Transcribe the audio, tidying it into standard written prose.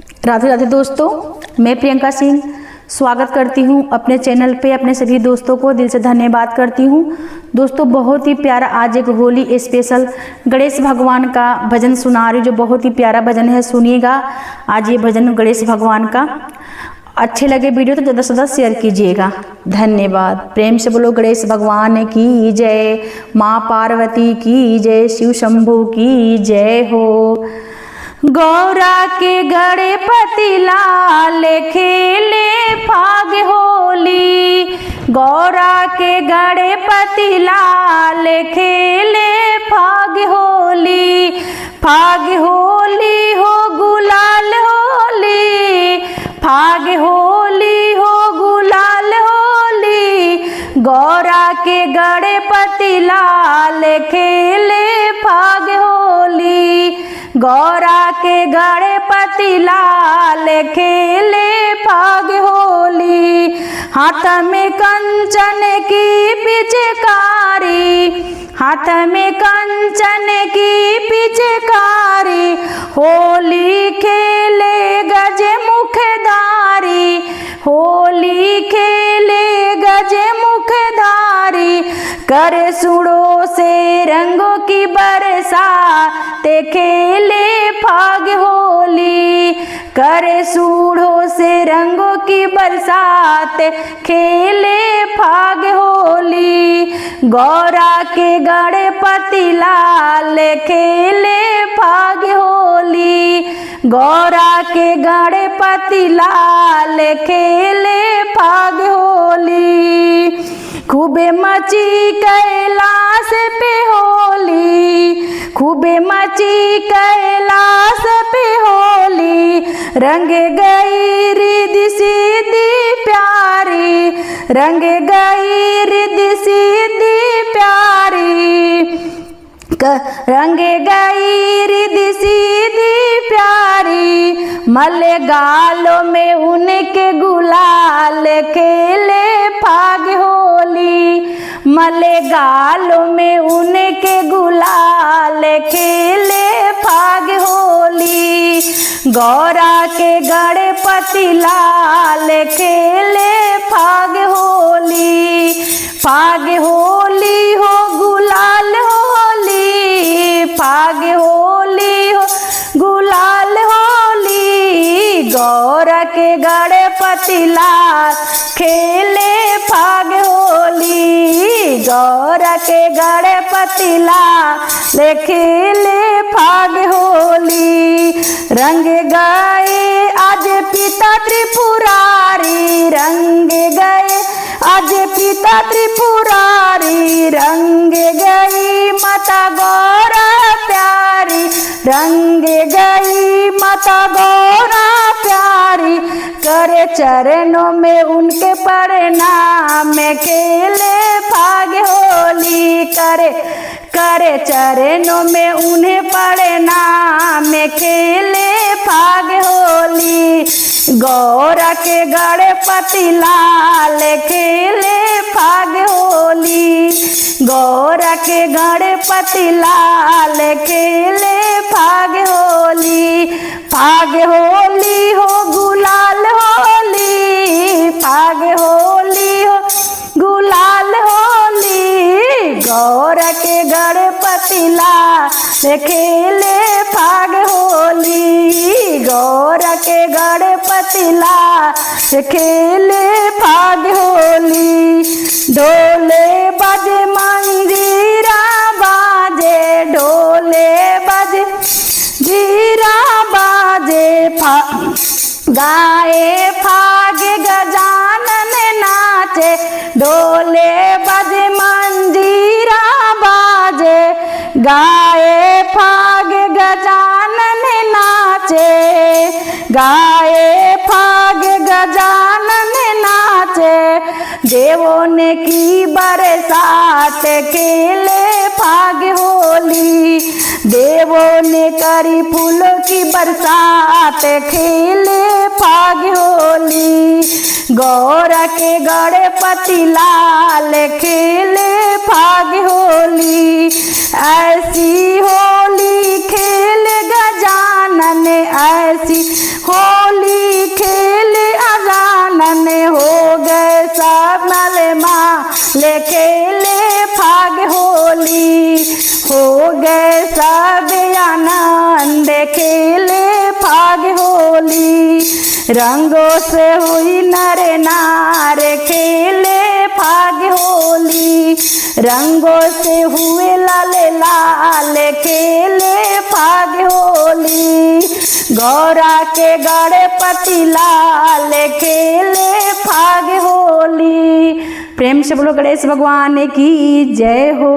राधे राधे दोस्तों, मैं प्रियंका सिंह स्वागत करती हूं अपने चैनल पे। अपने सभी दोस्तों को दिल से धन्यवाद करती हूं। दोस्तों, बहुत ही प्यारा आज एक होली स्पेशल गणेश भगवान का भजन सुना रही हूं, जो बहुत ही प्यारा भजन है। सुनिएगा आज ये भजन गणेश भगवान का। अच्छे लगे वीडियो तो ज़्यादा से ज़्यादा शेयर कीजिएगा। धन्यवाद। प्रेम से बोलो गणेश भगवान की जय, माँ पार्वती की जय, शिव शंभू की जय हो। गौरा के गणपति लाल खेले फाग होली, गौरा के गणपति लाल खेले फाग होली। फाग होली हो गुलाल होली, फाग होली हो गुलाल होली। गौरा के गणपति लाल खेले फाग होली, गौरा के गणपति लाल खेले फाग होली। हाथ में कंचन की पिचकारी, हाथ में कंचन की पिचकारी। होली खेले गज मुखधारी, होली खेले गज मुखधारी। करे सुड़ों से रंगों की बरसात खेले फाग होली, करे सूढ़ों से रंगों की बरसात खेले फाग होली। गौरा के गणपति लाल खेले फाग होली, गौरा के गणपति लाल खेले फाग होली। खूबे मची कैलाश पे होली, खूबे मची कैलाश पे होली। रंग गई रिद्धि सिद्धि प्यारी, रंग गई रिद्धि सिद्धि प्यारी। रंग गई रिद्धि सिद्धि प्यारी। मल गालों में उनके गुलाल खेले फाग होली, मले गालों में उनके गुलाल खेले फाग होली। गौरा के गणपति लाल खेले फाग होली, फाग होली हो गुलाल होली, फाग होली हो गुलाल होली। गौरा के गणपति लाल खेले फाग होली, गौरा के गणपति लाल खेले फाग होली। रंग गए आज पिता त्रिपुरारी, रंग गए आज पिता त्रिपुरारी। रंग गई माता गौरा प्यारी, रंग गई माता गौरा प्यारी। करे चरणों में उनके प्रणाम खेले फाग होली, करे करे चरणों में उन्हें प्रणाम खेले फाग होली। गौरा के गणपति लाल खेले फाग होली, गौरा के गणपति लाल खेले फाग होली। फाग होली हो गुलाल होली, फाग होली हो गुलाल होली। गौरा के गणपति लाल खेले फाग होली, गौरा के गणपति लाल खेले फाग होली। ढोले बाजे मंजीरा बाजे, ढोले बाजे जीरा बाजे। गाए फाग गजानन नाचे, ढोले बाजे मंजीरा बाजे। गाए फाग गजानन नाचे, गाए फाग गजानन नाचे। देवों ने की बरसात खेले फाग होली, देवों ने करी फूलों की बरसात खेले फाग होली। गौरा के गणपति लाल खेले फाग होली। ऐसी होली खेल गज गजानन ऐसी होली खेले अजानन, हो गए सब माल खेले फाग होली, हो गए सब आनंद खेले फाग होली। रंगों से हुई नर नार खेले फाग होली, रंगों से हुए लाल लाल खेले फाग होली। गौरा के गणपति लाल खेले फाग होली। प्रेम से बोलो गणेश भगवान की जय हो।